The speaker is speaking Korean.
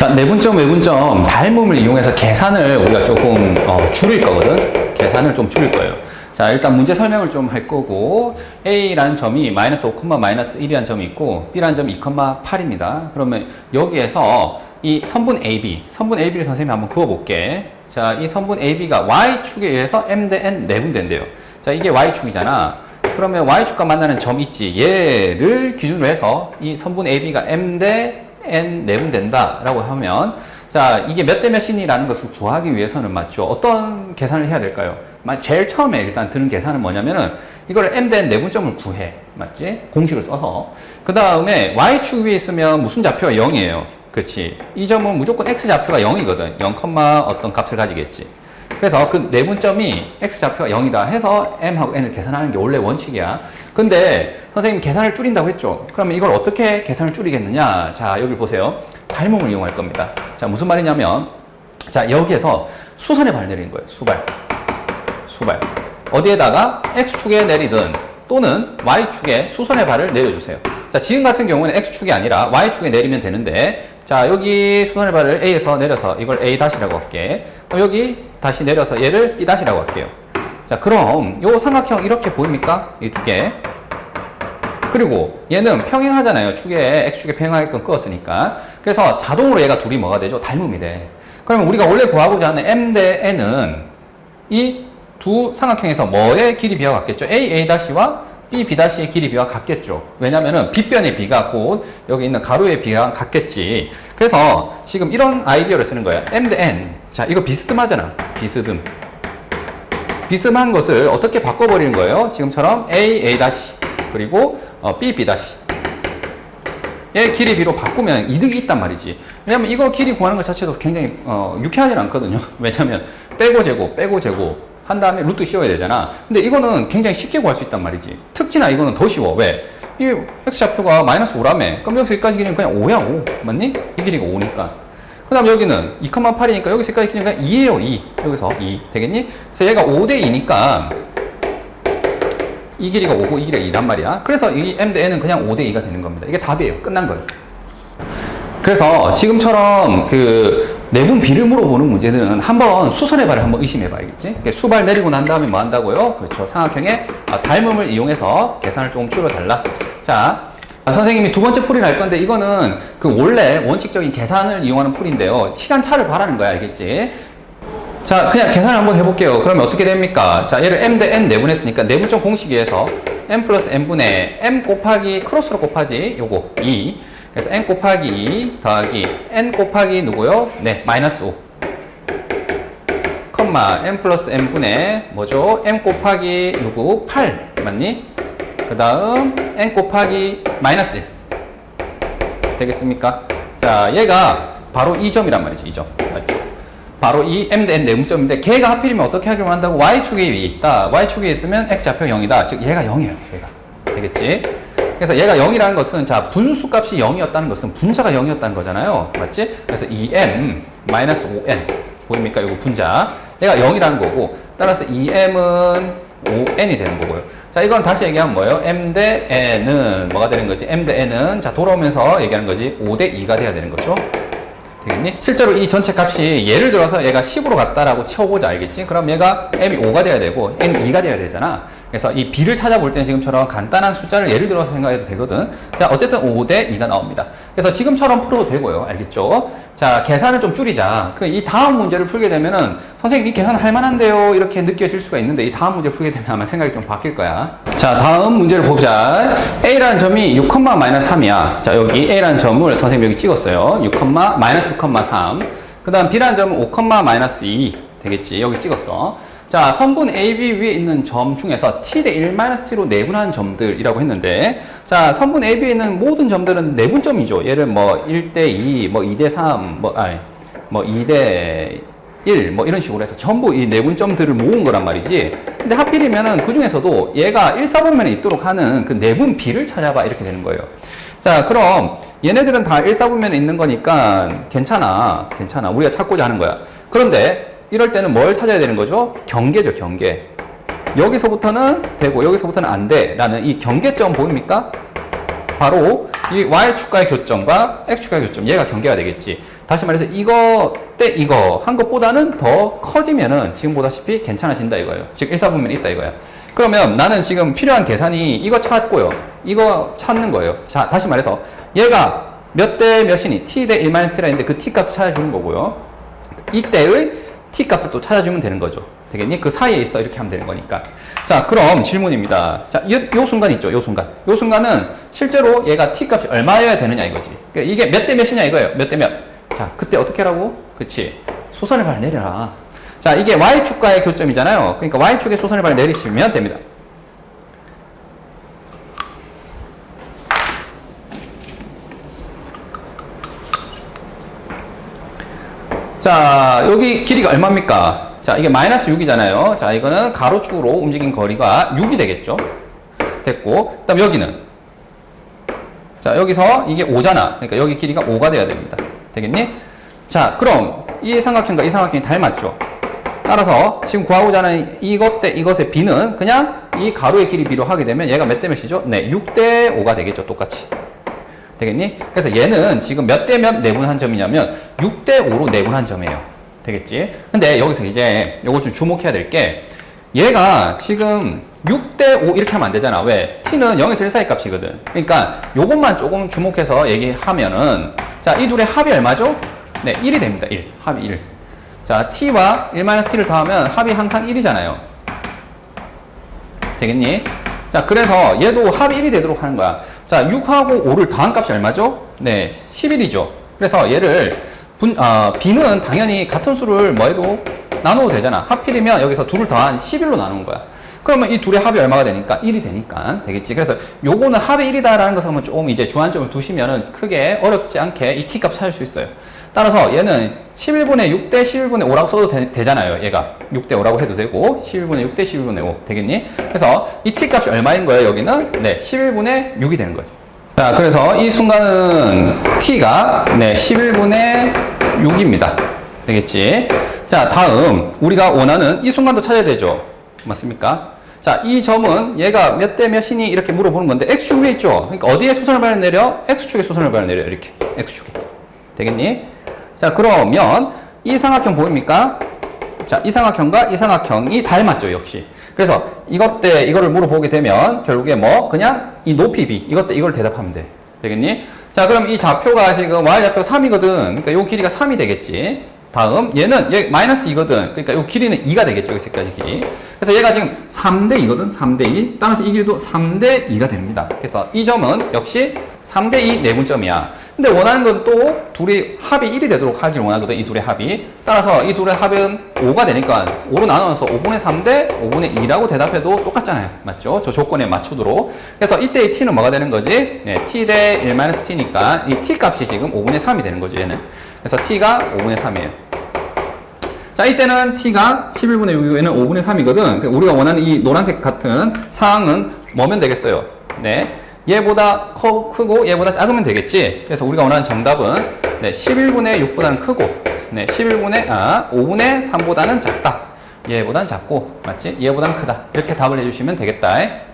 자, 내분점, 외분점, 닮음을 이용해서 계산을 우리가 조금 줄일 거거든. 계산을 좀 줄일 거예요. 자, 일단 문제 설명을 좀 할 거고, A라는 점이 마이너스 5, 마이너스 1이라는 점이 있고, B라는 점이 2,8입니다. 그러면 여기에서 이 선분 AB를 선생님이 한번 그어볼게. 자, 이 선분 AB가 Y축에 의해서 M 대 N 내분된대요. 자, 이게 Y축이잖아. 그러면 Y축과 만나는 점 있지. 얘를 기준으로 해서 이 선분 AB가 M 대 N 내분된다 라고 하면, 자, 이게 몇 대 몇이니라는 것을 구하기 위해서는 맞죠. 어떤 계산을 해야 될까요? 제일 처음에 일단 드는 계산은 뭐냐면은 이걸 M 대 N 내분점을 구해. 맞지? 공식을 써서. 그 다음에 Y축 위에 있으면 무슨 좌표가 0이에요. 그렇지? 이 점은 무조건 X좌표가 0이거든. 0, 어떤 값을 가지겠지. 그래서 그 내분점이 X좌표가 0이다 해서 M하고 N을 계산하는 게 원래 원칙이야. 근데 선생님 계산을 줄인다고 했죠. 그러면 이걸 어떻게 계산을 줄이겠느냐? 자, 여기 보세요. 닮음을 이용할 겁니다. 자, 무슨 말이냐면, 자, 여기에서 수선의 발 내리는 거예요. 수발. 어디에다가 X축에 내리든 또는 Y축에 수선의 발을 내려주세요. 자, 지금 같은 경우는 X축이 아니라 Y축에 내리면 되는데, 자, 여기 수선의 발을 A에서 내려서 이걸 A-라고 할게. 그럼 여기 다시 내려서 얘를 B-라고 할게요. 자, 그럼 요 삼각형 이렇게 보입니까? 이 두 개. 그리고 얘는 평행하잖아요. 축에, X축에 평행하게끔 그었으니까. 그래서 자동으로 얘가 둘이 뭐가 되죠? 닮음이 돼. 그러면 우리가 원래 구하고자 하는 M 대 N은 이 두 삼각형에서 뭐의 길이 비와 같겠죠? A-와 B-의 길이 비와 같겠죠. 왜냐면은 B변의 B가 곧 여기 있는 가로의 B랑 같겠지. 그래서 지금 이런 아이디어를 쓰는 거야. M 대 N. 자, 이거 비스듬하잖아. 비스듬한 것을 어떻게 바꿔버리는 거예요? 지금처럼 A 그리고 B 얘 길이 B로 바꾸면 이득이 있단 말이지. 왜냐면 이거 길이 구하는 것 자체도 굉장히 유쾌하진 않거든요. 왜냐면 빼고 제곱 한 다음에 루트 씌워야 되잖아. 근데 이거는 굉장히 쉽게 구할 수 있단 말이지. 특히나 이거는 더 쉬워. 왜? 이 X좌표가 마이너스 5라며. 그럼 여기서 여기까지 길이는 그냥 5야, 5. 맞니? 이 길이가 5니까. 그 다음 여기는 2,8이니까 여기서 여기까지 길이는 그냥 2예요, 2. 여기서 2. 되겠니? 그래서 얘가 5대 2니까 이 길이가 5고 이 길이가 2단 말이야. 그래서 이 M 대 N은 그냥 5대 2가 되는 겁니다. 이게 답이에요. 끝난 거예요. 그래서 지금처럼 그 내분 비를 물어보는 문제들은 한번 수선의 발을 한번 의심해 봐야겠지. 수발 내리고 난 다음에 뭐 한다고요? 그렇죠. 삼각형의 닮음을 이용해서 계산을 조금 줄여달라. 자, 선생님이 두 번째 풀이를 할 건데 이거는 그 원래 원칙적인 계산을 이용하는 풀인데요. 시간차를 바라는 거야. 알겠지? 자, 그냥 계산을 한번 해볼게요. 그러면 어떻게 됩니까? 자, 얘를 M 대 N 내분했으니까 내분점 공식에서 M 플러스 N분의 M 곱하기 크로스로 곱하지 요거 2. 그래서 N 곱하기 2 더하기 N 곱하기 누구요? 네, 마이너스 5 컴마 M 플러스 N분의 뭐죠? M 곱하기 누구? 8 맞니? 그 다음 N 곱하기 마이너스 1 되겠습니까? 자, 얘가 바로 이 점이란 말이지. 이 점 맞죠? 바로 이 M 대 N 내분점인데 걔가 하필이면 어떻게 하기만 한다고? Y축에 위에 있다. Y축에 있으면 X좌표 0이다. 즉 얘가 0이에요. 얘가 되겠지? 그래서 얘가 0이라는 것은 자 분수값이 0이었다는 것은 분자가 0이었다는 거잖아요. 맞지? 그래서 2m 5n 보입니까? 이거 분자. 얘가 0이라는 거고 따라서 2m은 5n이 되는 거고요. 자, 이건 다시 얘기하면 뭐예요? M 대 N은 뭐가 되는 거지? M 대 N은 자 돌아오면서 얘기하는 거지. 5대 2가 돼야 되는 거죠. 되겠니? 실제로 이 전체 값이 예를 들어서 얘가 10으로 갔다라고 쳐보자. 알겠지? 그럼 얘가 M이 5가 돼야 되고 N이 2가 돼야 되잖아. 그래서 이 B를 찾아볼 때는 지금처럼 간단한 숫자를 예를 들어서 생각해도 되거든. 자, 어쨌든 5대 2가 나옵니다. 그래서 지금처럼 풀어도 되고요. 알겠죠? 자, 계산을 좀 줄이자. 이 다음 문제를 풀게 되면은 선생님 이 계산 할 만한데요. 이렇게 느껴질 수가 있는데 이 다음 문제 풀게 되면 아마 생각이 좀 바뀔 거야. 자, 다음 문제를 보자. A라는 점이 6,-3이야. 자, 여기 A라는 점을 선생님이 여기 찍었어요. 6,-6,3. 그 다음 B라는 점은 5,-2 되겠지. 여기 찍었어. 자, 선분 AB 위에 있는 점 중에서 T 대 1-T로 내분한 점들이라고 했는데, 자, 선분 AB에 있는 모든 점들은 내분점이죠. 얘를 뭐 1대 2, 뭐 2대 3, 뭐 2대 1, 뭐 이런 식으로 해서 전부 이 내분점들을 모은 거란 말이지. 근데 하필이면은 그 중에서도 얘가 1사분면에 있도록 하는 그 내분 B를 찾아봐. 이렇게 되는 거예요. 자, 그럼 얘네들은 다 1사분면에 있는 거니까 괜찮아. 우리가 찾고자 하는 거야. 그런데 이럴 때는 뭘 찾아야 되는 거죠? 경계죠, 경계. 여기서부터는 되고 여기서부터는 안 돼 라는 이 경계점 보입니까? 바로 이 Y축과의 교점과 X축과의 교점, 얘가 경계가 되겠지. 다시 말해서 이거 때 이거 한 것보다는 더 커지면은 지금 보다시피 괜찮아진다 이거예요. 즉 일사분면이 있다 이거야. 그러면 나는 지금 필요한 계산이 이거 찾고요. 이거 찾는 거예요. 자, 다시 말해서 얘가 몇 대 몇이니? t 대 1-t라 했는데 그 t 값을 찾아주는 거고요. 이때의 t 값을 또 찾아주면 되는 거죠. 되겠니? 그 사이에 있어 이렇게 하면 되는 거니까. 자, 그럼 질문입니다. 자, 요 순간 있죠. 요 순간. 요 순간은 실제로 얘가 t 값이 얼마여야 되느냐 이거지. 그러니까 이게 몇 대 몇이냐 이거예요. 몇 대 몇. 자, 그때 어떻게 하라고? 그치. 소선을 발 내려라. 자, 이게 y축과의 교점이잖아요. 그러니까 y축의 소선을 발 내리시면 됩니다. 자, 여기 길이가 얼마입니까? 자, 이게 마이너스 6이잖아요. 자, 이거는 가로축으로 움직인 거리가 6이 되겠죠. 됐고, 그 다음 여기는. 자, 여기서 이게 5잖아. 그러니까 여기 길이가 5가 돼야 됩니다. 되겠니? 자, 그럼 이 삼각형과 이 삼각형이 닮았죠. 따라서 지금 구하고자 하는 이것 대 이것의 b는 그냥 이 가로의 길이 b로 하게 되면 얘가 몇 대 몇이죠? 네, 6대 5가 되겠죠. 똑같이. 되겠니? 그래서 얘는 지금 몇 대 몇 내분한 점이냐면 6대 5로 내분한 점이에요. 되겠지? 근데 여기서 이제 요거 좀 주목해야 될 게 얘가 지금 6대 5 이렇게 하면 안 되잖아. 왜? t는 0에서 1 사이 값이거든. 그러니까 요것만 조금 주목해서 얘기하면은 자, 이 둘의 합이 얼마죠? 네, 1이 됩니다. 1. 합이 1. 자, t와 1-t를 더하면 합이 항상 1이잖아요. 되겠니? 자, 그래서 얘도 합이 1이 되도록 하는 거야. 자, 6하고 5를 더한 값이 얼마죠? 네, 11이죠. 그래서 얘를 b는 당연히 같은 수를 뭐 해도 나눠도 되잖아. 하필이면 여기서 둘을 더한 11로 나눈 거야. 그러면 이 둘의 합이 얼마가 되니까? 1이 되니까 되겠지. 그래서 요거는 합이 1이다라는 것을 한번 조금 이제 주안점을 두시면은 크게 어렵지 않게 이 t 값 찾을 수 있어요. 따라서 얘는 11분의 6 대 11분의 5라고 써도 되잖아요. 얘가 6 대 5라고 해도 되고 11분의 6 대 11분의 5 되겠니? 그래서 이 t 값이 얼마인 거예요? 여기는 네, 11분의 6이 되는 거죠. 자, 그래서 이 순간은 t가 네, 11분의 6입니다. 되겠지? 자, 다음 우리가 원하는 이 순간도 찾아야 되죠. 맞습니까? 자, 이 점은 얘가 몇 대 몇이니 이렇게 물어보는 건데 x축 위에 있죠. 그러니까 어디에 수선을 발 내려? x축에 수선을 발 내려. 이렇게 x축에. 되겠니? 자, 그러면 이 삼각형 보입니까? 자, 이 삼각형과 이 삼각형이 닮았죠, 역시. 그래서 이것 때 이거를 물어보게 되면 결국에 뭐 그냥 이 높이 b 이것 때 이걸 대답하면 돼. 되겠니? 자, 그럼 이 좌표가 지금 y좌표 3이거든. 그러니까 요 길이가 3이 되겠지. 다음 얘는 얘 마이너스 2거든. 그러니까 요 길이는 2가 되겠죠. 여기까지 길이. 그래서 얘가 지금 3대 2거든. 3대 2. 따라서 이 길이도 3대 2가 됩니다. 그래서 이 점은 역시 3대 2 내분점이야. 근데 원하는 건 또 둘이 합이 1이 되도록 하길 원하거든. 이 둘의 합이. 따라서 이 둘의 합은 5가 되니까 5로 나눠서 5분의 3 대 5분의 2라고 대답해도 똑같잖아요. 맞죠? 저 조건에 맞추도록. 그래서 이때의 t는 뭐가 되는 거지? 네, t 대 1-t니까 이 t 값이 지금 5분의 3이 되는 거죠. 얘는. 그래서 t가 5분의 3이에요. 자, 이때는 t가 11분의 6이고 얘는 5분의 3이거든. 우리가 원하는 이 노란색 같은 상황은 뭐면 되겠어요? 네. 얘보다 크고 얘보다 작으면 되겠지. 그래서 우리가 원하는 정답은 네, 11분의 6보다는 크고 네, 5분의 3보다는 작다. 얘보다는 작고 맞지? 얘보다는 크다. 이렇게 답을 해주시면 되겠다.